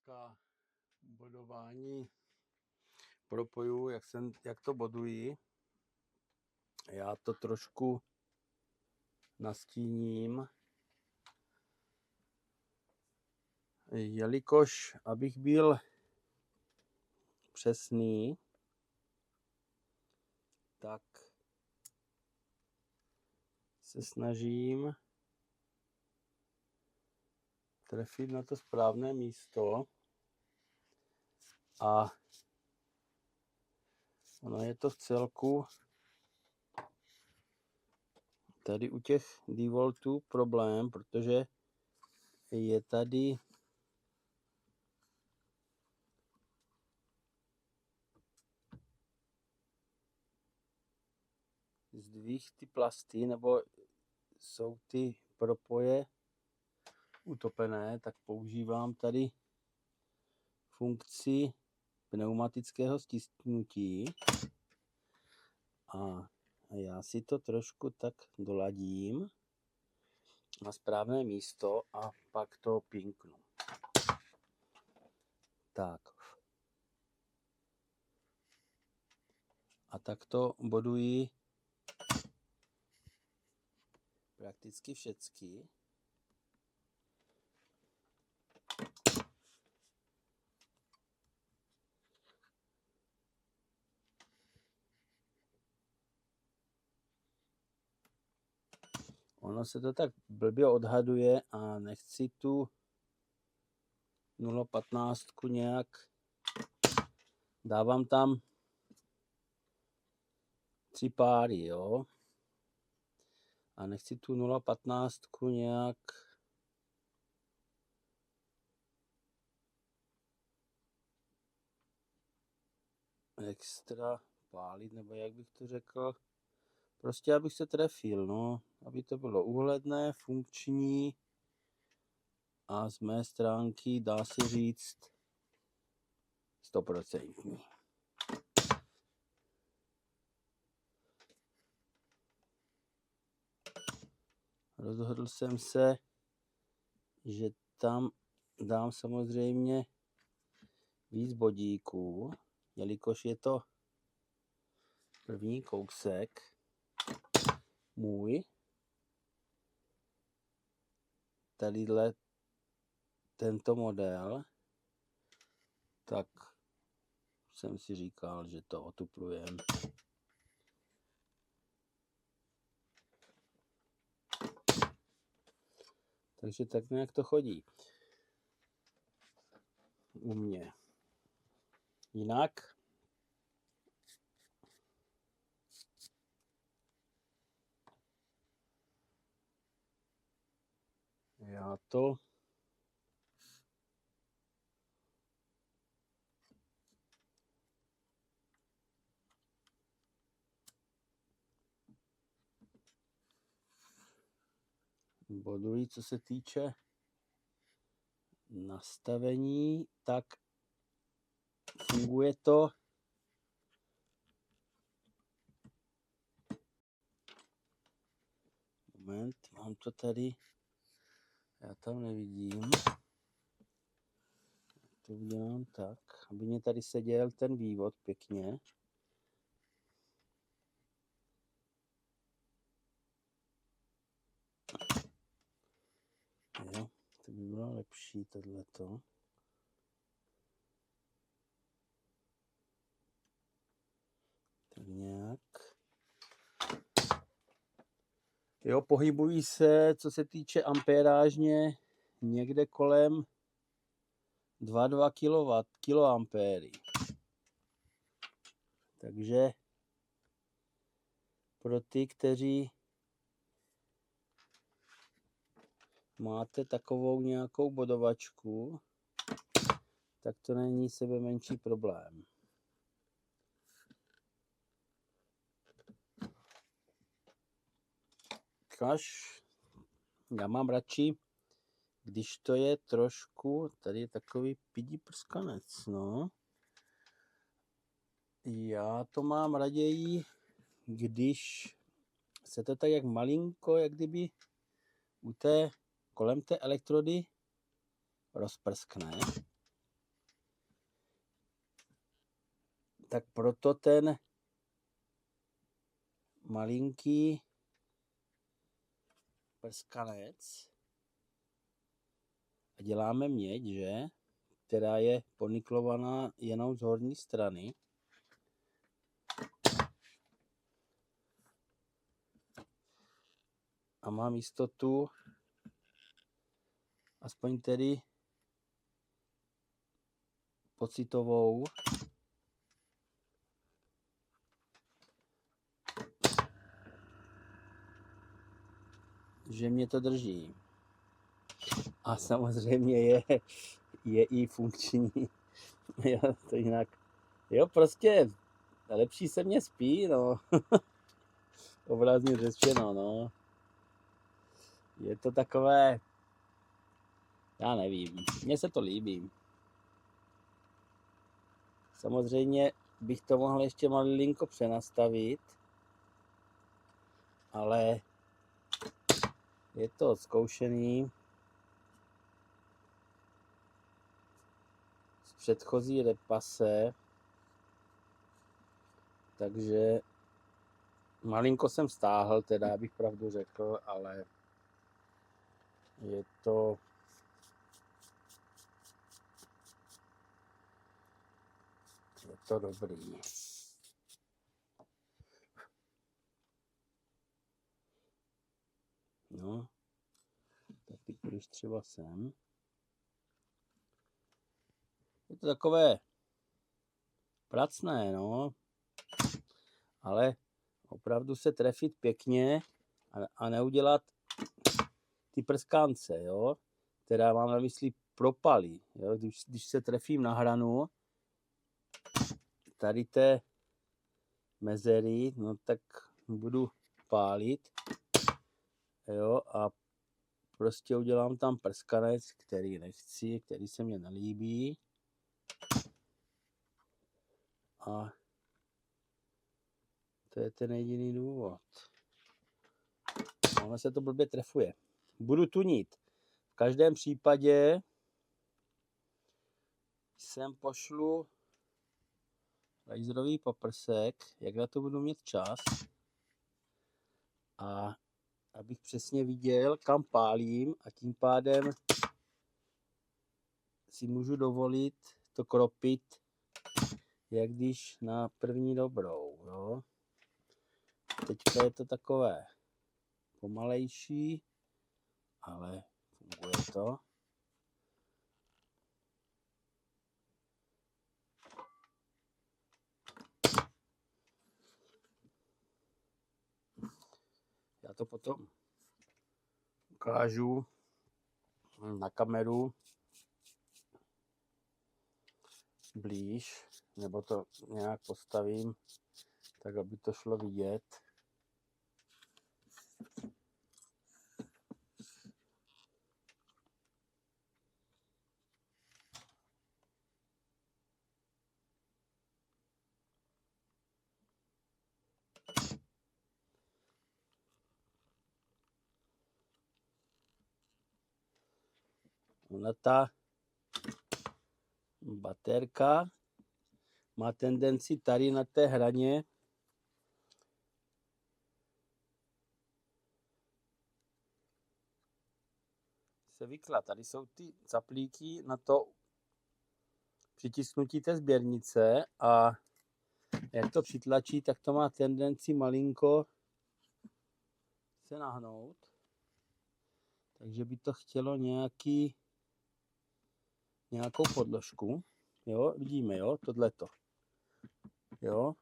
Otázka bodování propojů, jak to boduji. Já to trošku nastíním, jelikož abych byl přesný, tak se snažím trefit na to správné místo a ono je to v celku tady u těch D-voltů problém, protože je tady zdvih ty plasty, nebo jsou ty propoje utopené, tak používám tady funkci pneumatického stisknutí a já si to trošku tak doladím na správné místo a pak to pinknu. Tak. A tak to boduji prakticky všecky. Ono se to tak blbě odhaduje a nechci tu 0,15 nějak, dávám tam 3 páry, jo. A nechci tu 0,15 nějak extra pálit, nebo jak bych to řekl. Prostě abych se trefil, no. Aby to bylo úhledné, funkční a z mé stránky dá se říct 100%. Rozhodl jsem se, že tam dám samozřejmě víc bodíků, jelikož je to první kousek můj. Tadyhle tento model, tak jsem si říkal, že to otuplujem. Takže tak nějak to chodí u mě. Jinak já to boduji, co se týče nastavení, tak funguje to moment, mám to tady, já tam nevidím, to udělám tak, aby mě tady seděl ten vývod pěkně. Jo, to by bylo lepší tohleto. Tak nějak. Jo, pohybují se, co se týče ampérážně, někde kolem 2,2 kA. Takže pro ty, kteří máte takovou nějakou bodovačku, tak to není sebe menší problém. Já mám radši, když to je trošku, tady je takový pidí prskanec, no. Já to mám raději, když se to tak jak malinko, jak kdyby kolem té elektrody rozprskne. Tak proto ten malinký prskanec a děláme měď, že? Která je poniklovaná jenom z horní strany. A mám jistotu, aspoň tedy pocitovou, že mě to drží. A samozřejmě je i funkční. Jo, to jinak. Jo, prostě lepší se mně spí, no. Obrazně řečeno, no. Je to takové, já nevím, mně se to líbí. Samozřejmě bych to mohl ještě malinko přenastavit, ale je to zkoušený z předchozí repase, takže malinko jsem stáhl, teda abych pravdu řekl, ale je to dobrý. No, tak ty půjdeš třeba sem. Je to takové pracné, no, ale opravdu se trefit pěkně a neudělat ty prskance, jo, která mám na mysli propaly, jo, když se trefím na hranu tady té mezery, no tak budu pálit, jo, a prostě udělám tam prskanec, který nechci, který se mně nelíbí. A to je ten jediný důvod. Ono se to blbě trefuje. Budu tunit. V každém případě sem pošlu laserový paprsek, jak na to budu mít čas. A abych přesně viděl, kam pálím, a tím pádem si můžu dovolit to kropit, jak když na první dobrou. Jo. Teďka je to takové pomalejší, ale funguje to. Já to potom ukážu na kameru blíž, nebo to nějak postavím, tak aby to šlo vidět. Ona ta baterka má tendenci tady na té hraně se vyklat. Tady jsou ty caplíky na to přitisknutí té sběrnice a jak to přitlačí, tak to má tendenci malinko se nahnout. Takže by to chtělo nějakou podložku. Jo, vidíme, jo, tohleto. Jo,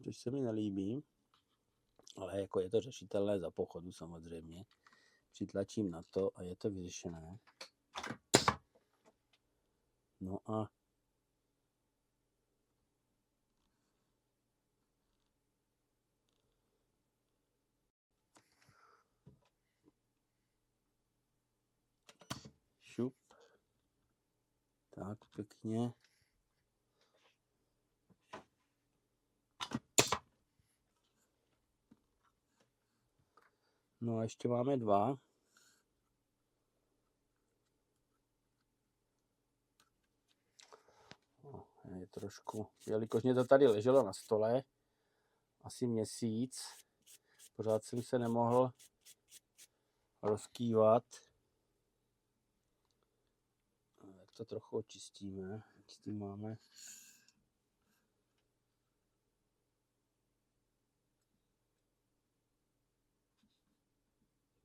což se mi nelíbí, ale jako je to řešitelné za pochodu samozřejmě. Přitlačím na to a je to vyřešené. No a šup. Tak pěkně. No a ještě máme dva. je trošku, jelikož mě to tady leželo na stole asi měsíc, pořád jsem se nemohl rozkývat. Tak to trochu očistíme, s tím máme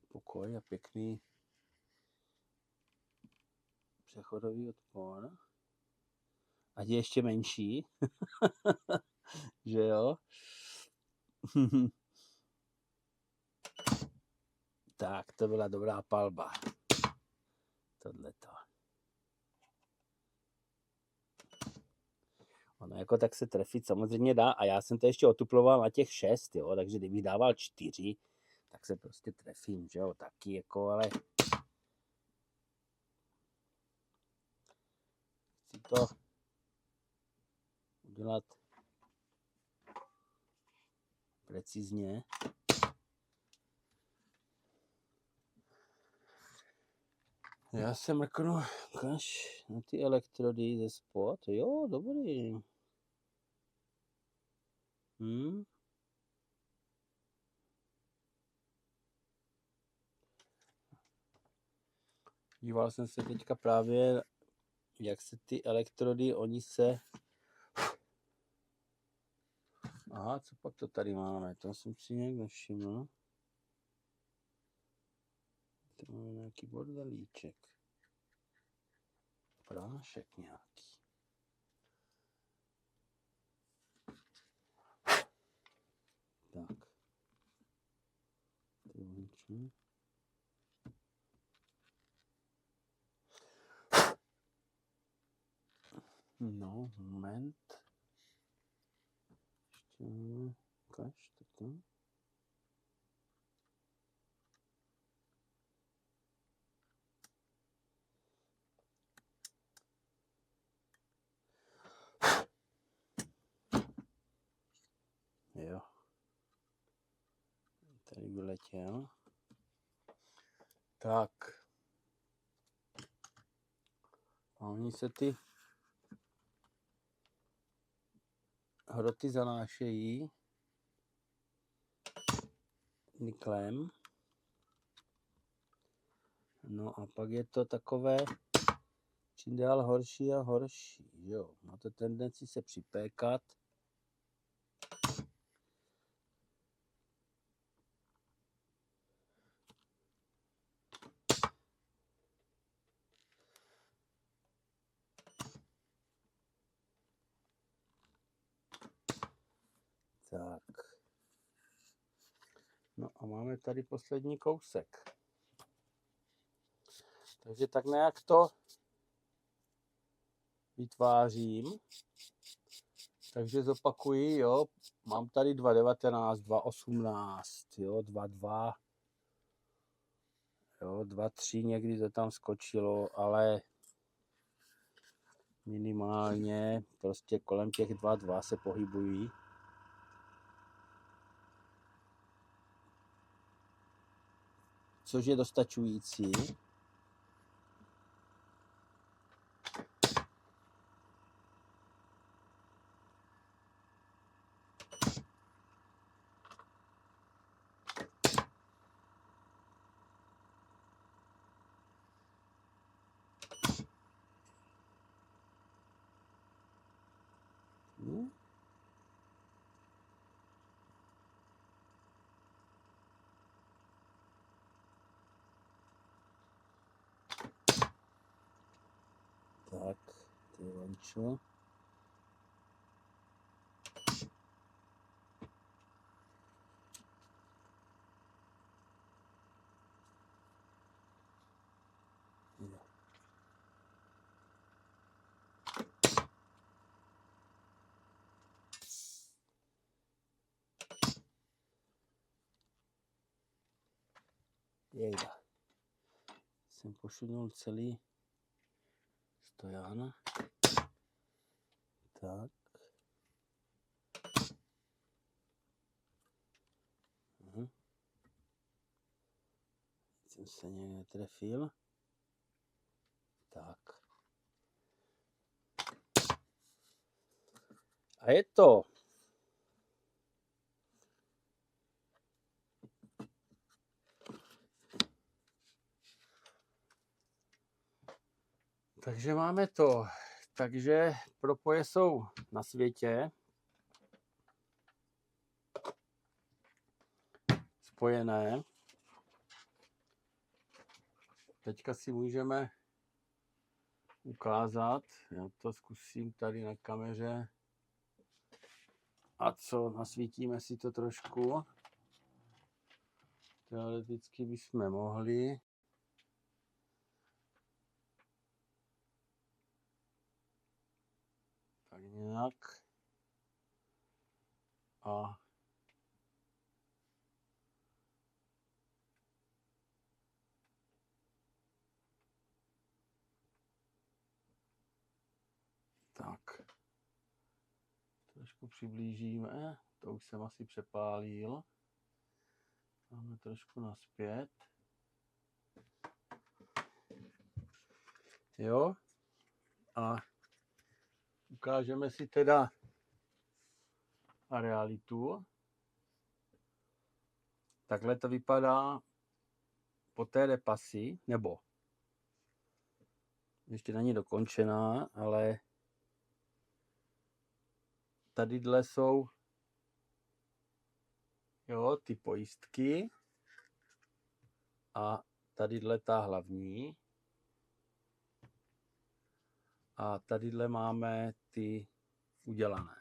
pokoj a pěkný přechodový odpor. Ať je ještě menší, že jo? Tak, to byla dobrá palba. Tohleto. Ono jako tak se trefit samozřejmě dá a já jsem to ještě otuploval na těch 6, jo, takže kdybych dával 4, tak se prostě trefím, že jo, taky jako, ale chci to udělat precizně. Já se mrknu na ty elektrody ze spod, jo, dobrý. Díval jsem se teďka právě, jak se ty elektrody, oni se... Aha, co pak to tady máme? To jsem si nějak nevšiml. To máme nějaký bordelíček. Prášek nějaký. Tak. No, moment. Ještě ukaž toto. Jo. Tady vyletěl. Tak. A oni se ty hroty zanášejí niklem. No a pak je to takové čím dál horší a horší, jo. Má to tendenci se připékat. Tak. No a máme tady poslední kousek. Takže tak nějak to vytvářím. Takže zopakuji, jo. Mám tady 2.19, 2.18, jo, 2.2, jo, 2.3 někdy to tam skočilo, ale minimálně prostě kolem těch 2.2 se pohybují. Což je dostačující. Tak, to je vančo. Jejda. Jsem pošunul celý stojan. Tak. Jsem se nějak netrefil. Tak. A je to takže máme to. Takže propoje jsou na světě spojené. Teďka si můžeme ukázat. Já to zkusím tady na kameře. A co, nasvítíme si to trošku. Teoreticky bychom mohli. Tak nějak. A tak. Trošku přiblížíme. To už jsem asi přepálil. Máme trošku nazpět. Jo. A ukážeme si teda realitu. Takhle to vypadá po té repasi, nebo ještě není dokončená, ale tadyhle jsou jo, ty pojistky a tadyhle ta hlavní. A tadyhle máme ty udělané.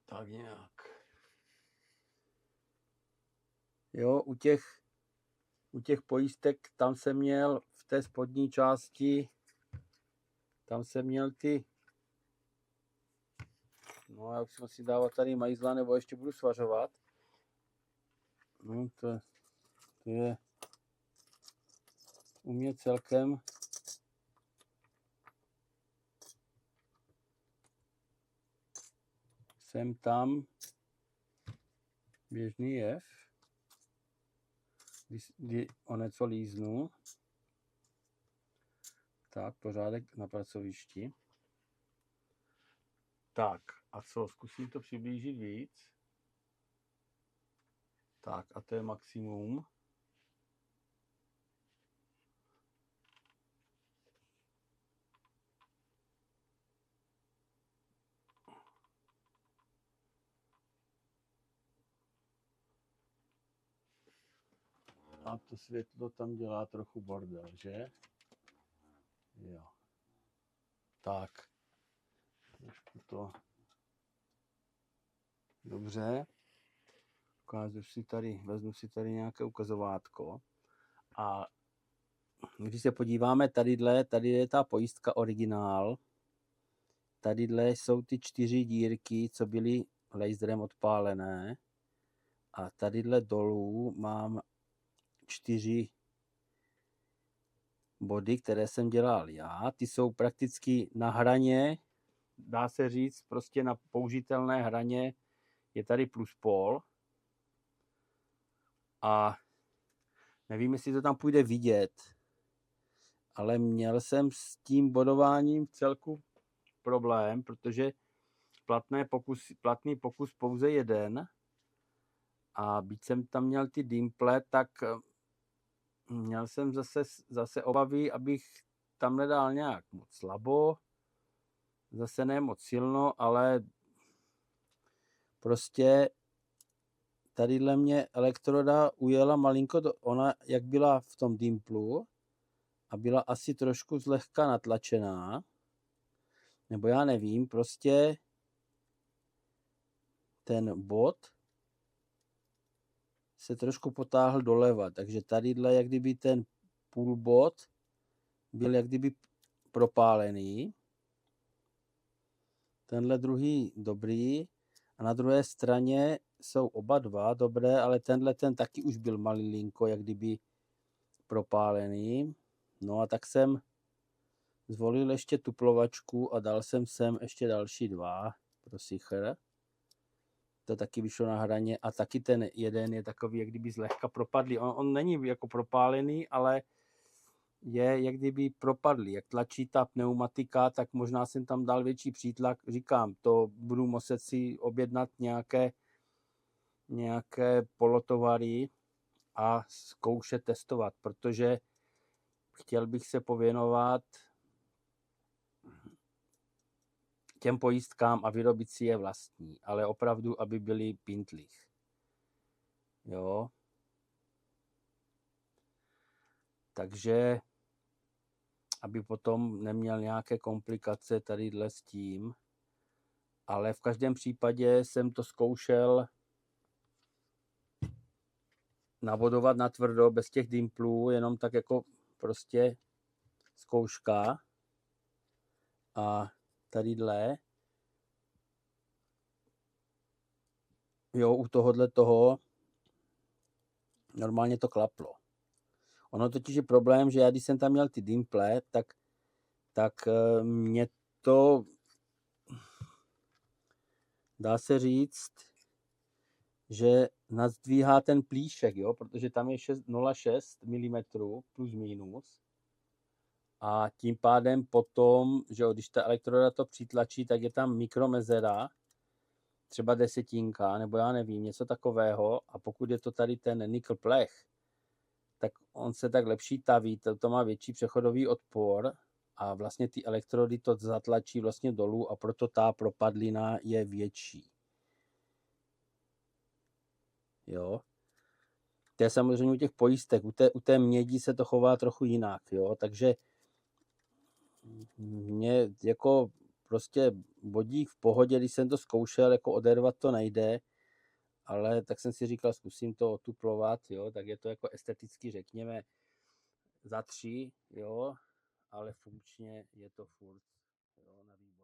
Tak nějak. Jo, u těch pojistek, tam jsem měl v té spodní části, tam jsem měl ty, no já už jsem si dávat tady majzla, nebo ještě budu svařovat. No, to je u mě celkem jsem tam běžný jev, kdy o něco líznu. Tak, pořádek na pracovišti. Tak, a co, zkusím to přiblížit víc. Tak, a to je maximum. A to světlo tam dělá trochu bordel, že? Jo. Tak. Trošku to. Dobře. Vezmu si tady nějaké ukazovátko. A když se podíváme tady je ta pojistka originál. Tadyhle jsou ty 4 dírky, co byly laserem odpálené. A tadyhle dolů mám 4 body, které jsem dělal já. Ty jsou prakticky na hraně, dá se říct, prostě na použitelné hraně je tady pluspol. A nevím, jestli to tam půjde vidět, ale měl jsem s tím bodováním v celku problém, protože platný pokus pouze jeden. A byť jsem tam měl ty dimple, tak měl jsem zase obavy, abych tam nedal nějak moc slabo, zase ne moc silno, ale prostě tadyhle mě elektroda ujela malinko, ona jak byla v tom dimplu a byla asi trošku zlehka natlačená, nebo já nevím, prostě ten bod se trošku potáhl doleva, takže tadyhle jak kdyby ten půlbod byl jak kdyby propálený. Tenhle druhý dobrý a na druhé straně jsou oba dva dobré, ale ten taky už byl malinko jak kdyby propálený. No a tak jsem zvolil ještě tuplovačku a dal jsem sem ještě další 2 pro sichr. To taky vyšlo na hraně a taky ten jeden je takový jak kdyby zlehka propadlý. On není jako propálený, ale je jak kdyby propadlý. Jak tlačí ta pneumatika, tak možná jsem tam dal větší přítlak. Říkám, to budu muset si objednat nějaké polotovary a zkoušet testovat, protože chtěl bych se pověnovat těm pojistkám a vyrobit si je vlastní, ale opravdu, aby byly pintlich. Jo. Takže, aby potom neměl nějaké komplikace tadyhle s tím, ale v každém případě jsem to zkoušel navodovat na tvrdo, bez těch dimplů, jenom tak jako prostě zkouška. A tadyhle, jo, u tohohle toho normálně to klaplo. Ono totiž je problém, že já když jsem tam měl ty dimple, tak mě to, dá se říct, že nazdvíhá ten plíšek, jo, protože tam je 0,6 mm plus minus. A tím pádem potom, že jo, když ta elektroda to přitlačí, tak je tam mikromezera, třeba desetinka, nebo já nevím, něco takového. A pokud je to tady ten nikl plech, tak on se tak lepší taví, to má větší přechodový odpor a vlastně ty elektrody to zatlačí vlastně dolů a proto ta propadlina je větší. Jo. To je samozřejmě u těch pojistek, u té mědi se to chová trochu jinak, jo, takže mě jako prostě vodík v pohodě, když jsem to zkoušel, jako odervat to nejde, ale tak jsem si říkal, zkusím to otuplovat, jo, tak je to jako esteticky, řekněme, za 3, jo, ale funkčně je to furt, jo, na výborné.